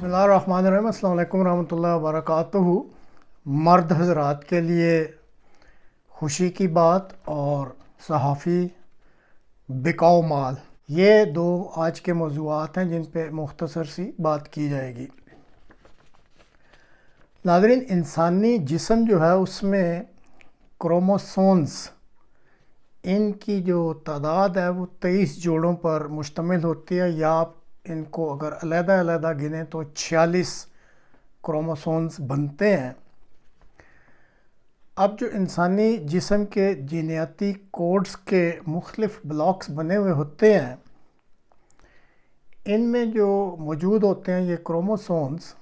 بسم اللہ الرحمن الرحیم۔ السلام علیکم ورحمۃ اللہ وبرکاتہ۔ مرد حضرات کے لیے خوشی کی بات اور صحافی بکاؤ مال، یہ دو آج کے موضوعات ہیں جن پہ مختصر سی بات کی جائے گی۔ ناظرین، انسانی جسم جو ہے اس میں کروموسومز، ان کی جو تعداد ہے وہ 23 جوڑوں پر مشتمل ہوتی ہے، یا آپ ان کو اگر علیحدہ علیحدہ گنیں تو 46 کروموسومز بنتے ہیں۔ اب جو انسانی جسم کے جینیاتی کوڈز کے مختلف بلاکس بنے ہوئے ہوتے ہیں، ان میں جو موجود ہوتے ہیں یہ کروموسومز،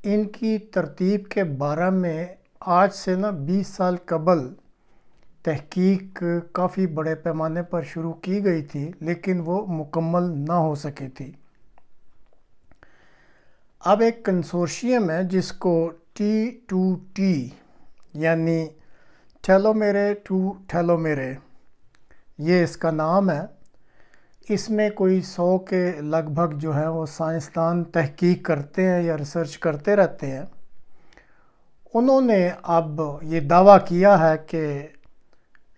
ان کی ترتیب کے بارے میں آج سے 20 سال قبل تحقیق کافی بڑے پیمانے پر شروع کی گئی تھی، لیکن وہ مکمل نہ ہو سکی تھی۔ اب ایک کنسورشیم ہے جس کو T2T یعنی ٹیلومیرے ٹو ٹیلومیرے، یہ اس کا نام ہے۔ اس میں کوئی 100 کے لگ بھگ جو ہے وہ سائنسدان تحقیق کرتے ہیں یا ریسرچ کرتے رہتے ہیں۔ انہوں نے اب یہ دعویٰ کیا ہے کہ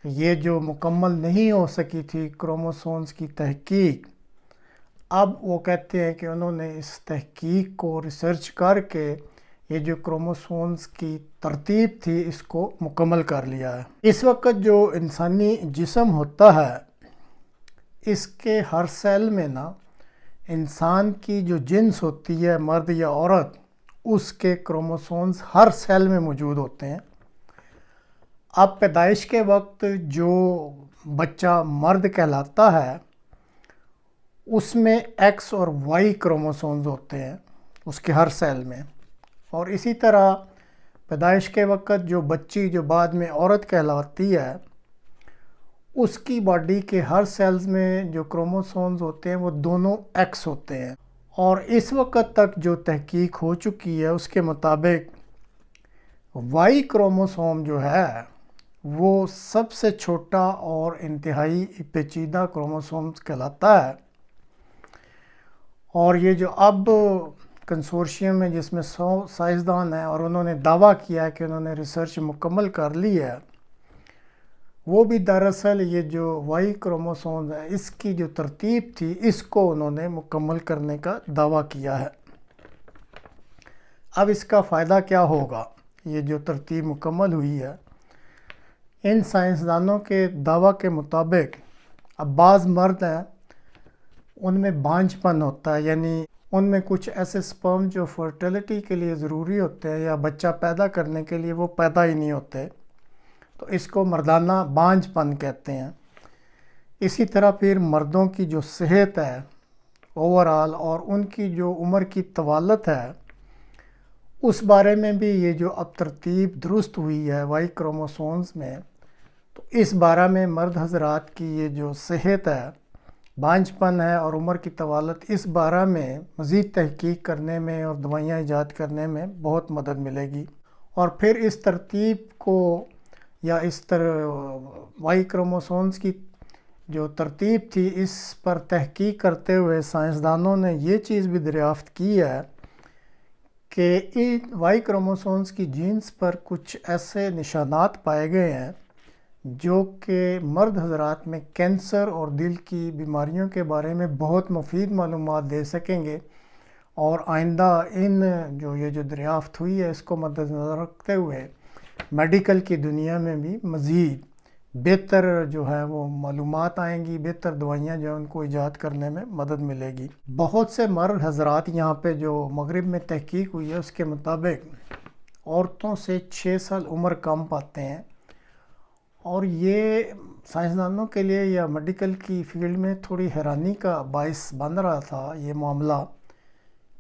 یہ جو مکمل نہیں ہو سکی تھی کروموسومز کی تحقیق، اب وہ کہتے ہیں کہ انہوں نے اس تحقیق کو ریسرچ کر کے یہ جو کروموسومز کی ترتیب تھی اس کو مکمل کر لیا ہے۔ اس وقت جو انسانی جسم ہوتا ہے، اس کے ہر سیل میں انسان کی جو جنس ہوتی ہے، مرد یا عورت، اس کے کروموسومز ہر سیل میں موجود ہوتے ہیں۔ اب پیدائش کے وقت جو بچہ مرد کہلاتا ہے اس میں ایکس اور وائی کروموسومز ہوتے ہیں اس کے ہر سیل میں، اور اسی طرح پیدائش کے وقت جو بچی جو بعد میں عورت کہلاتی ہے اس کی باڈی کے ہر سیلز میں جو کروموسومز ہوتے ہیں وہ دونوں ایکس ہوتے ہیں۔ اور اس وقت تک جو تحقیق ہو چکی ہے اس کے مطابق وائی کروموسوم جو ہے وہ سب سے چھوٹا اور انتہائی پیچیدہ کروموسومز کہلاتا ہے۔ اور یہ جو اب کنسورشیم ہے جس میں 100 سائنسدان ہیں اور انہوں نے دعویٰ کیا ہے کہ انہوں نے ریسرچ مکمل کر لی ہے، وہ بھی دراصل یہ جو وائی کروموسوم ہے اس کی جو ترتیب تھی اس کو انہوں نے مکمل کرنے کا دعویٰ کیا ہے۔ اب اس کا فائدہ کیا ہوگا؟ یہ جو ترتیب مکمل ہوئی ہے، ان سائنسدانوں کے دعویٰ کے مطابق اب بعض مرد ہیں ان میں بانجھ پن ہوتا ہے، یعنی ان میں کچھ ایسے سپرم جو فرٹیلیٹی کے لیے ضروری ہوتے ہیں یا بچہ پیدا کرنے کے لیے وہ پیدا ہی نہیں ہوتے، تو اس کو مردانہ بانجھ پن کہتے ہیں۔ اسی طرح پھر مردوں کی جو صحت ہے اوورآل اور ان کی جو عمر کی طوالت ہے اس بارے میں بھی یہ جو اب ترتیب درست ہوئی ہے وائی کروموسومز میں، تو اس بارے میں مرد حضرات کی یہ جو صحت ہے، بانجھ پن ہے اور عمر کی طوالت، اس بارے میں مزید تحقیق کرنے میں اور دوائیاں ایجاد کرنے میں بہت مدد ملے گی۔ اور پھر اس ترتیب کو یا اس وائی کروموسومز کی جو ترتیب تھی اس پر تحقیق کرتے ہوئے سائنسدانوں نے یہ چیز بھی دریافت کی ہے کہ ان وائی کروموسومز کی جینز پر کچھ ایسے نشانات پائے گئے ہیں جو کہ مرد حضرات میں کینسر اور دل کی بیماریوں کے بارے میں بہت مفید معلومات دے سکیں گے، اور آئندہ یہ جو دریافت ہوئی ہے اس کو مد نظر رکھتے ہوئے میڈیکل کی دنیا میں بھی مزید بہتر جو ہے وہ معلومات آئیں گی، بہتر دوائیاں جو ہیں ان کو ایجاد کرنے میں مدد ملے گی۔ بہت سے مرد حضرات یہاں پہ جو مغرب میں تحقیق ہوئی ہے اس کے مطابق عورتوں سے 6 سال عمر کم پاتے ہیں، اور یہ سائنسدانوں کے لیے یا میڈیکل کی فیلڈ میں تھوڑی حیرانی کا باعث بن رہا تھا یہ معاملہ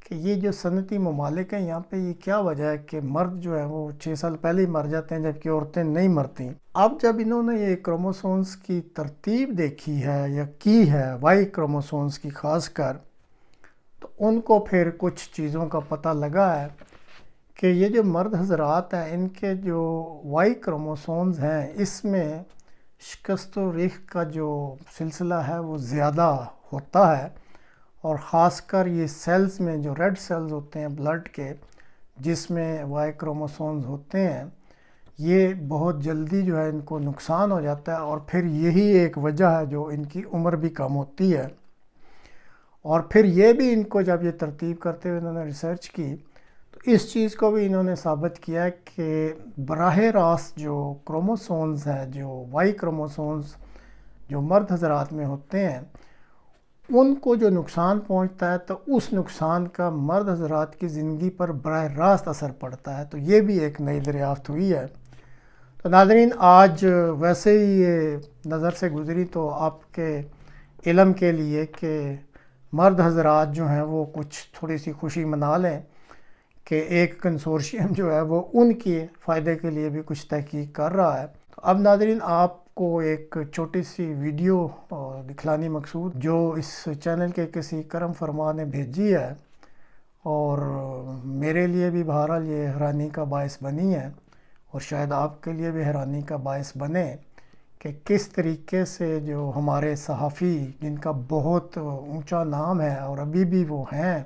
کہ یہ جو صنعتی ممالک ہیں یہاں پہ یہ کیا وجہ ہے کہ مرد جو ہیں وہ 6 سال پہلے ہی مر جاتے ہیں جبکہ عورتیں نہیں مرتیں۔ اب جب انہوں نے یہ کروموسومز کی ترتیب دیکھی ہے یا کی ہے وائی کروموسومز کی خاص کر، تو ان کو پھر کچھ چیزوں کا پتہ لگا ہے کہ یہ جو مرد حضرات ہیں ان کے جو وائی کروموسومز ہیں اس میں شکست و ریخت کا جو سلسلہ ہے وہ زیادہ ہوتا ہے، اور خاص کر یہ سیلز میں جو ریڈ سیلز ہوتے ہیں بلڈ کے، جس میں وائی کروموسومز ہوتے ہیں، یہ بہت جلدی جو ہے ان کو نقصان ہو جاتا ہے، اور پھر یہی ایک وجہ ہے جو ان کی عمر بھی کم ہوتی ہے۔ اور پھر یہ بھی ان کو جب یہ ترتیب کرتے ہوئے انہوں نے ریسرچ کی تو اس چیز کو بھی انہوں نے ثابت کیا کہ براہ راست جو کروموسومز ہیں، جو وائی کروموسومز جو مرد حضرات میں ہوتے ہیں، ان کو جو نقصان پہنچتا ہے تو اس نقصان کا مرد حضرات کی زندگی پر براہ راست اثر پڑتا ہے۔ تو یہ بھی ایک نئی دریافت ہوئی ہے۔ تو ناظرین، آج ویسے ہی یہ نظر سے گزری تو آپ کے علم کے لیے کہ مرد حضرات جو ہیں وہ کچھ تھوڑی سی خوشی منا لیں کہ ایک کنسورشیم جو ہے وہ ان کے فائدے کے لیے بھی کچھ تحقیق کر رہا ہے۔ تو اب ناظرین، آپ کو ایک چھوٹی سی ویڈیو دکھلانی مقصود جو اس چینل کے کسی کرم فرما نے بھیجی ہے، اور میرے لیے بھی بہرحال یہ حیرانی کا باعث بنی ہے، اور شاید آپ کے لیے بھی حیرانی کا باعث بنے کہ کس طریقے سے جو ہمارے صحافی جن کا بہت اونچا نام ہے اور ابھی بھی وہ ہیں،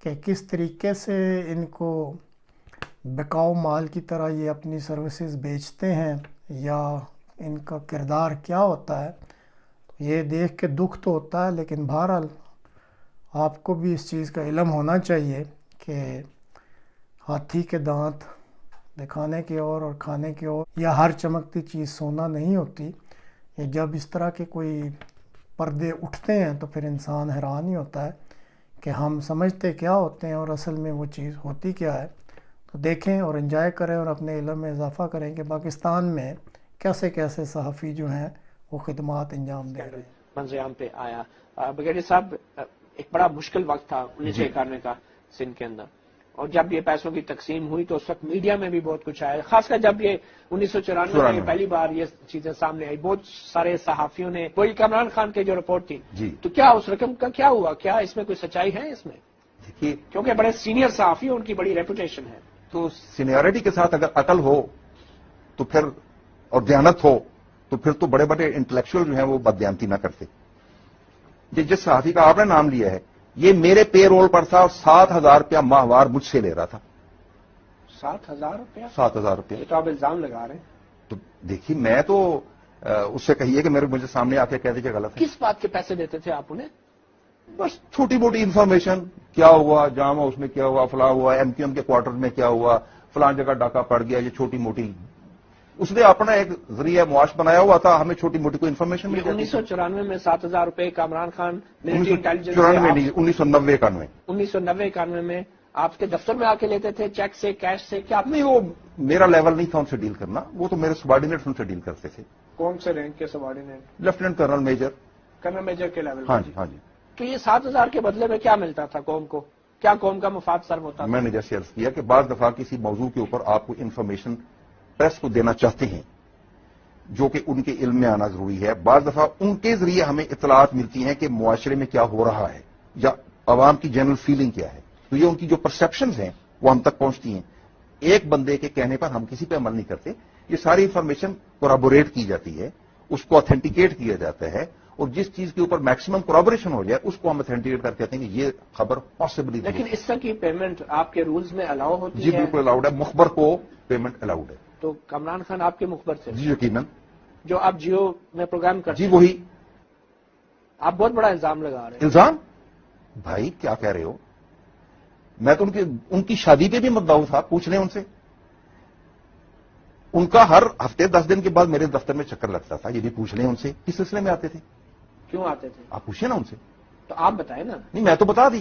کہ کس طریقے سے ان کو بکاؤ مال کی طرح یہ اپنی سروسز بیچتے ہیں، یا ان کا کردار کیا ہوتا ہے۔ یہ دیکھ کے دکھ تو ہوتا ہے، لیکن بہرحال آپ کو بھی اس چیز کا علم ہونا چاہیے کہ ہاتھی کے دانت دکھانے کی اور کھانے کی اور، یا ہر چمکتی چیز سونا نہیں ہوتی۔ یہ جب اس طرح کے کوئی پردے اٹھتے ہیں تو پھر انسان حیران ہی ہوتا ہے کہ ہم سمجھتے کیا ہوتے ہیں اور اصل میں وہ چیز ہوتی کیا ہے۔ تو دیکھیں اور انجوائے کریں اور اپنے علم میں اضافہ کریں کہ پاکستان میں کیسے کیسے صحافی جو ہیں وہ خدمات انجام دے رہے ہیں۔ منظر عام پہ آیا بریگیڈیئر صاحب، ایک بڑا مشکل وقت تھا 1991 کا سندھ کے اندر، اور جب یہ پیسوں کی تقسیم ہوئی تو اس وقت میڈیا میں بھی بہت کچھ آیا، خاص کر جب یہ 1994 میں پہلی بار یہ چیزیں سامنے آئی، بہت سارے صحافیوں نے، وہی کامران خان کی جو رپورٹ تھی، تو کیا اس رقم کا کیا ہوا؟ کیا اس میں کوئی سچائی ہے اس میں؟ دیکھیے، کیونکہ بڑے سینئر صحافی، ان کی بڑی ریپوٹیشن ہے۔ تو سینیورٹی کے ساتھ اگر عقل ہو تو پھر، اور دیانت ہو تو پھر تو بڑے بڑے انٹلیکچوئل جو ہیں وہ بددیانتی نہ کرتے۔ جس صحافی کا آپ نے نام لیا ہے، یہ میرے پے رول پر تھا اور 7,000 روپیہ ماہوار مجھ سے لے رہا تھا۔ 7,000 روپیہ؟ 7,000 روپیہ۔ یہ تو آپ الزام لگا رہے ہیں۔ تو دیکھیے، میں تو اس سے کہیے کہ مجھے سامنے آ کے کہہ دیجیے غلط ہے۔ کس بات کے پیسے دیتے تھے آپ انہیں؟ بس چھوٹی موٹی انفارمیشن، کیا ہوا جام ہاؤس میں، کیا ہوا فلاں ہوا، ایم کیو ایم کے کوارٹر میں کیا ہوا، فلاں جگہ ڈاکہ پڑ گیا، یہ چھوٹی موٹی، اس نے اپنا ایک ذریعہ معاش بنایا ہوا تھا، ہمیں چھوٹی موٹی کوئی انفارمیشن مل جاتی۔ 1994 میں 7,000 روپے کامران خان 1994 نہیں، 1990 1991 میں آپ کے دفتر میں آ کے لیتے تھے، چیک سے، کیش سے، کیا؟ نہیں، وہ میرا لیول نہیں تھا ان سے ڈیل کرنا، وہ تو میرے سبارڈینیٹس ان سے ڈیل کرتے تھے۔ کون سے رینک کے subordinate? Lieutenant colonel major. Colonel major کے لیول؟ ہاں جی، ہاں جی۔ تو یہ 7,000 کے بدلے میں کیا ملتا تھا قوم کو؟ کیا قوم کا مفاد سرو ہوتا تھا؟ میں نے جیسے عرض کیا کہ بعض دفعہ کسی موضوع کے اوپر آپ کو انفارمیشن پریس کو دینا چاہتے ہیں جو کہ ان کے علم میں آنا ضروری ہے، بعض دفعہ ان کے ذریعے ہمیں اطلاعات ملتی ہیں کہ معاشرے میں کیا ہو رہا ہے یا عوام کی جنرل فیلنگ کیا ہے، تو یہ ان کی جو پرسپشنز ہیں وہ ہم تک پہنچتی ہیں۔ ایک بندے کے کہنے پر ہم کسی پہ عمل نہیں کرتے، یہ ساری انفارمیشن کورابوریٹ کی جاتی ہے، اس کو اتھینٹیکیٹ کیا جاتا ہے، اور جس چیز کے اوپر میکسیمم کورابوریشن ہو جائے اس کو ہم اتھینٹیکیٹ کر کہتے ہیں کہ یہ خبر پاسبلی۔ لیکن اس طرح کی پیمنٹ آپ کے رولز میں الاؤ ہوتی ہے؟ جی بالکل الاؤڈ ہے، مخبر کو پیمنٹ الاؤڈ ہے۔ تو کامران خان آپ کے مخبر تھے؟ جی یقیناً۔ جو آپ جیو میں پروگرام کرتے جی وہی۔ آپ بہت بڑا الزام لگا رہے ہیں۔ الزام؟ بھائی کیا کہہ رہے ہو؟ میں تو ان کی شادی پہ بھی مدعو تھا، پوچھ لیں ان سے۔ ان کا ہر ہفتے 10 دن کے بعد میرے دفتر میں چکر لگتا تھا، یہ بھی پوچھ لیں ان سے کس سلسلے میں آتے تھے۔ کیوں آتے تھے؟ آپ پوچھیں نا ان سے۔ تو آپ بتائیں نا۔ نہیں، میں تو بتا دی۔